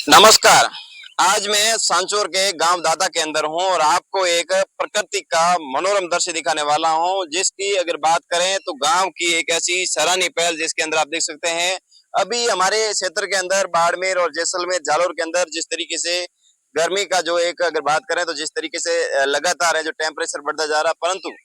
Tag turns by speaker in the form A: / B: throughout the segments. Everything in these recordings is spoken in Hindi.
A: नमस्कार। आज मैं सांचौर के गांव दाता के अंदर हूं और आपको एक प्रकृति का मनोरम दृश्य दिखाने वाला हूं, जिसकी अगर बात करें तो गांव की एक ऐसी सराहनीय पहल जिसके अंदर आप देख सकते हैं। अभी हमारे क्षेत्र के अंदर बाड़मेर और जैसलमेर जालौर के अंदर जिस तरीके से गर्मी का जो एक अगर बात करें तो जिस तरीके से लगातार है जो टेम्परेचर बढ़ता जा रहा, परंतु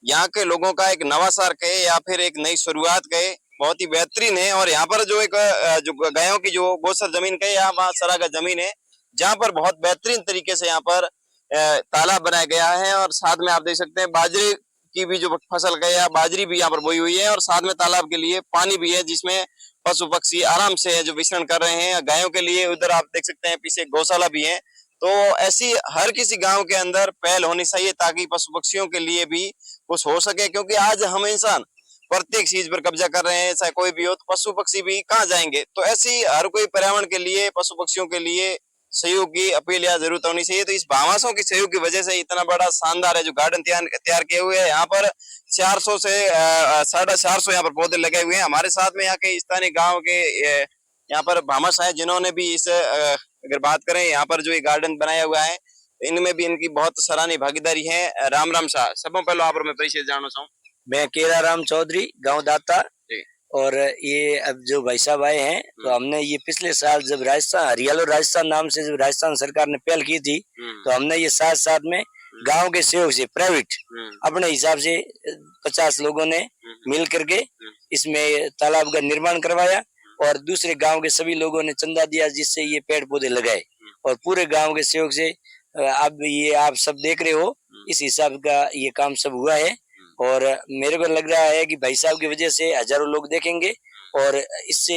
A: यहाँ के लोगों का एक नवाचार कहे या फिर एक नई शुरुआत कहे, बहुत ही बेहतरीन है। और यहाँ पर जो एक जो गायों की जो गोचर जमीन कहे या वहाँ सरा का जमीन है, जहाँ पर बहुत बेहतरीन तरीके से यहाँ पर तालाब बनाया गया है। और साथ में आप देख सकते हैं बाजरे की भी जो फसल कहे या बाजरी भी यहाँ पर बोई हुई है, और साथ में तालाब के लिए पानी भी है जिसमें पशु पक्षी आराम से जो विचरण कर रहे हैं। गायों के लिए उधर आप देख सकते हैं पीछे गौशाला भी है। तो ऐसी हर किसी गांव के अंदर पहल होनी चाहिए ताकि पशु पक्षियों के लिए भी कुछ हो सके, क्योंकि आज हम इंसान प्रत्येक चीज पर कब्जा कर रहे हैं, चाहे कोई भी हो, तो पशु पक्षी भी कहाँ जाएंगे। तो ऐसी हर कोई पर्यावरण के लिए पशु पक्षियों के लिए सहयोग की अपील या जरूरत होनी चाहिए। तो इस भामाशों की सहयोग की वजह से इतना बड़ा शानदार है जो गार्डन तैयार किए हुए हैं। यहाँ पर 400 से 450 यहाँ पर पौधे लगे हुए हैं। हमारे साथ में यहाँ के स्थानीय गाँव के यहाँ पर भामाश है जिन्होंने भी इस अगर बात करें यहाँ पर जो ये गार्डन बनाया हुआ है, इनमें भी इनकी बहुत सराहनीय भागीदारी है। राम राम शाह। सबों पहले आप मैं परिचय जानना चाहूँ।
B: मैं केरा राम चौधरी, गांव दाता। और ये अब जो भाई साहब आए हैं, तो हमने ये पिछले साल जब राजस्थान हरियाणा राजस्थान नाम से जब राजस्थान सरकार ने पहल की थी, तो हमने ये साथ साथ में गांव के सहयोग से प्राइवेट अपने हिसाब से 50 लोगों ने मिल करके इसमें तालाब का निर्माण करवाया और दूसरे गांव के सभी लोगों ने चंदा दिया जिससे ये पेड़ पौधे लगाए। और पूरे गांव के सहयोग से अब ये आप सब देख रहे हो, इस हिसाब का ये काम सब हुआ है। और मेरे को लग रहा है कि भाई साहब की वजह से हजारों लोग देखेंगे और इससे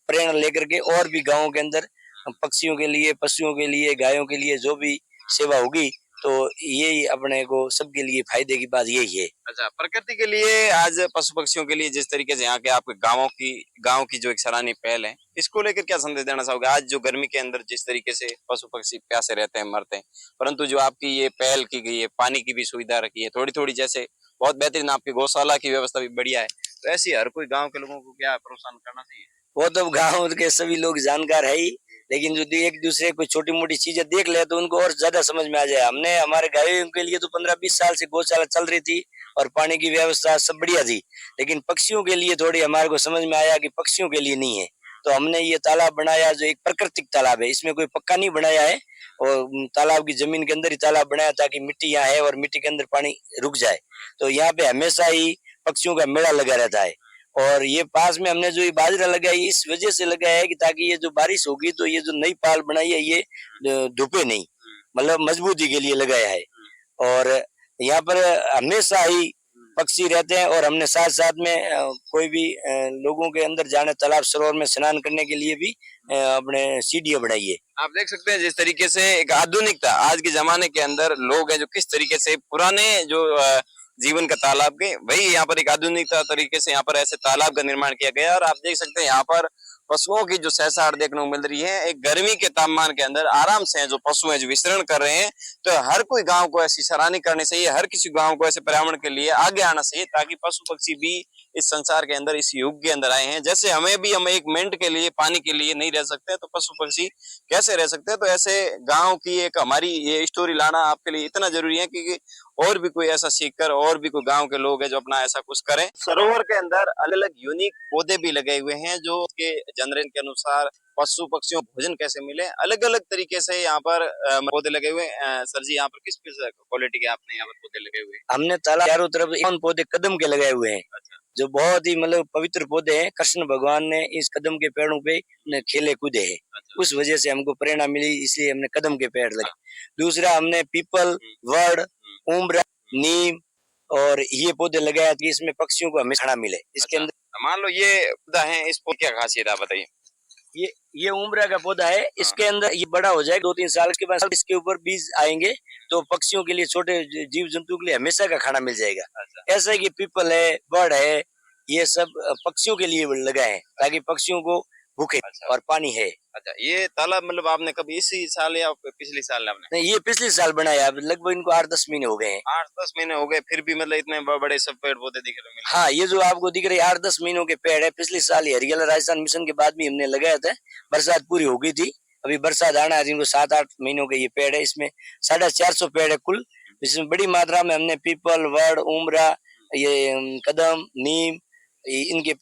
B: प्रेरणा लेकर के और भी गांवों के अंदर पक्षियों के लिए, पशुओं के लिए, गायों के लिए जो भी सेवा होगी, तो यही अपने को सबके लिए फायदे की बात यही है।
A: अच्छा, प्रकृति के लिए आज पशु पक्षियों के लिए जिस तरीके से यहाँ के आपके गांव की जो एक सराहनीय पहल है, इसको लेकर क्या संदेश देना चाहोगे? आज जो गर्मी के अंदर जिस तरीके से पशु पक्षी प्यासे रहते हैं, मरते हैं, परंतु जो आपकी ये पहल की गई है, पानी की भी सुविधा रखी है थोड़ी थोड़ी, जैसे बहुत बेहतरीन आपकी गौशाला की व्यवस्था भी बढ़िया है, तो ऐसी हर कोई गाँव के लोगों को क्या प्रोत्साहन करना चाहिए?
B: वो तो गांव के सभी लोग जानकार है ही, लेकिन जो एक दूसरे को छोटी मोटी चीजें देख ले तो उनको और ज्यादा समझ में आ जाए। हमने हमारे गायों के लिए तो 15-20 साल से गौशाला चल रही थी और पानी की व्यवस्था सब बढ़िया थी, लेकिन पक्षियों के लिए थोड़ी हमारे को समझ में आया कि पक्षियों के लिए नहीं है। तो हमने ये तालाब बनाया जो एक प्राकृतिक तालाब है, इसमें कोई पक्का नहीं बनाया है, और तालाब की जमीन के अंदर ही तालाब बनाया ताकि मिट्टी यहाँ है और मिट्टी के अंदर पानी रुक जाए। तो यहाँ पे हमेशा ही पक्षियों का मेला लगा रहता है। और ये पास में हमने जो ये बाजरा लगाई इस वजह से लगाया है कि ताकि ये जो बारिश होगी तो ये जो नई पाल बनाई है ये धुपे नहीं, मतलब मजबूती के लिए लगाया है। और यहाँ पर हमेशा ही पक्षी रहते हैं और हमने साथ साथ में कोई भी लोगों के अंदर जाने तालाब सरोवर में स्नान करने के लिए भी अपने सीढ़ियां बनाई है।
A: आप देख सकते हैं जिस तरीके से एक आधुनिकता आज के जमाने के अंदर लोग हैं जो किस तरीके से पुराने जो जीवन का तालाब के, वही यहाँ पर एक आधुनिकता तरीके से यहाँ पर ऐसे तालाब का निर्माण किया गया। और आप देख सकते हैं यहाँ पर पशुओं की जो सहसाड़ देखने को मिल रही है। एक गर्मी के तापमान के अंदर आराम से जो पशु हैं जो विचरण कर रहे हैं, तो हर कोई गांव को ऐसी सराहनीय करनी चाहिए, हर किसी गांव को ऐसे पर्यावरण के लिए आगे आना चाहिए ताकि पशु पक्षी भी इस संसार के अंदर, इस युग के अंदर आए हैं। जैसे हमें भी, हम एक मिनट के लिए पानी के लिए नहीं रह सकते, तो पशु पक्षी कैसे रह सकते हैं। तो ऐसे गांव की एक हमारी ये स्टोरी लाना आपके लिए इतना जरूरी है कि और भी कोई ऐसा सीखकर और भी कोई गांव के लोग हैं जो अपना ऐसा कुछ करें। सरोवर के अंदर अलग अलग यूनिक पौधे भी लगे हुए हैं जो के जनरेशन के अनुसार पशु पक्षियों को भोजन कैसे मिले, अलग अलग तरीके से यहाँ पर पौधे लगे हुए हैं। सर जी, यहाँ पर किस क्वालिटी के आपने यहाँ पर पौधे लगे हुए हैं?
B: हमने तालाब चारों तरफ पौधे कदम के लगाए हुए हैं। अच्छा। जो बहुत ही मतलब पवित्र पौधे हैं। कृष्ण भगवान ने इस कदम के पेड़ों पे खेले कूदे हैं। अच्छा। उस वजह से हमको प्रेरणा मिली, इसलिए हमने कदम के पेड़ लगे। दूसरा हमने पीपल, वड, उम्र, नीम और ये पौधे लगाया कि इसमें पक्षियों को हमेशा मिले। इसके अंदर
A: मान लो ये पौधा है, इस पौधे क्या खासियत है बताइए?
B: ये उम्र का पौधा है। इसके अंदर ये बड़ा हो जाए 2-3 साल के बाद इसके ऊपर बीज आएंगे, तो पक्षियों के लिए, छोटे जीव जंतु के लिए हमेशा का खाना मिल जाएगा। अच्छा। ऐसा है कि पीपल है, बड़ है, ये सब पक्षियों के लिए लगाए हैं ताकि पक्षियों को भूखे। अच्छा। और पानी है।
A: अच्छा, ये तालाब मतलब आपने कभी इसी साल या पिछले साल आपने?
B: नहीं, ये पिछले साल बनाया। अब लगभग इनको 8-10 महीने हो गए हैं।
A: 8-10 महीने हो गए, फिर भी मतलब इतने बड़े सब पेड़ पौधे दिख रहे हैं।
B: हाँ, ये जो आपको दिख रहे 8-10 महीनों के पेड़ है। पिछले साल हरियाणा राजस्थान मिशन के बाद भी हमने लगाया था, बरसात पूरी हो गई थी अभी बरसात आना है, जिनको 7-8 महीनों के ये पेड़ है, इसमें 450 पेड़ है कुल। इसमें बड़ी मात्रा में हमने पीपल, वड, उमरा, ये कदम, नीम, इनके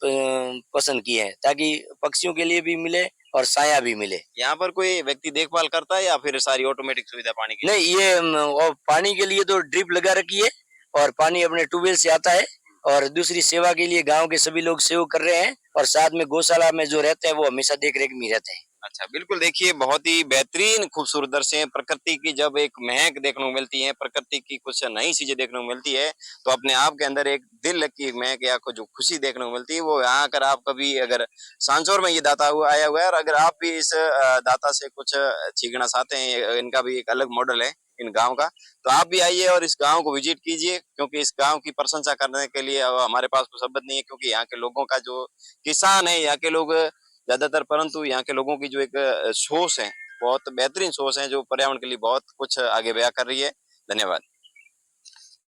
B: पसंद किए हैं, ताकि पक्षियों के लिए भी मिले और छाया भी मिले।
A: यहाँ पर कोई व्यक्ति देखभाल करता है या फिर सारी ऑटोमेटिक सुविधा पानी की?
B: नहीं, ये और पानी के लिए तो ड्रिप लगा रखी है और पानी अपने ट्यूबवेल से आता है, और दूसरी सेवा के लिए गांव के सभी लोग सेवा कर रहे हैं, और साथ में गौशाला में जो रहते हैं वो हमेशा देख रेख में रहते हैं।
A: अच्छा, बिल्कुल देखिए बहुत ही बेहतरीन खूबसूरत दृश्य है। प्रकृति की जब एक महक देखने को मिलती है, प्रकृति की कुछ नई चीजें देखने को मिलती है, तो अपने आप के अंदर एक दिल की महक या को जो खुशी देखने को मिलती है, वो यहाँ आकर आप कभी अगर सांचौर में ये दाता हुआ आया हुआ है, और अगर आप भी इस दाता से कुछ सीखना चाहते हैं, इनका भी एक अलग मॉडल है इन गांव का, तो आप भी आइए और इस गांव को विजिट कीजिए, क्योंकि इस गांव की प्रशंसा करने के लिए हमारे पास कुछ शब्द नहीं है, क्योंकि यहाँ के लोगों का जो किसान है, यहाँ के लोग ज्यादातर, परंतु यहाँ के लोगों की जो एक सोच है, बहुत बेहतरीन सोच है, जो पर्यावरण के लिए बहुत कुछ आगे बया कर रही है। धन्यवाद।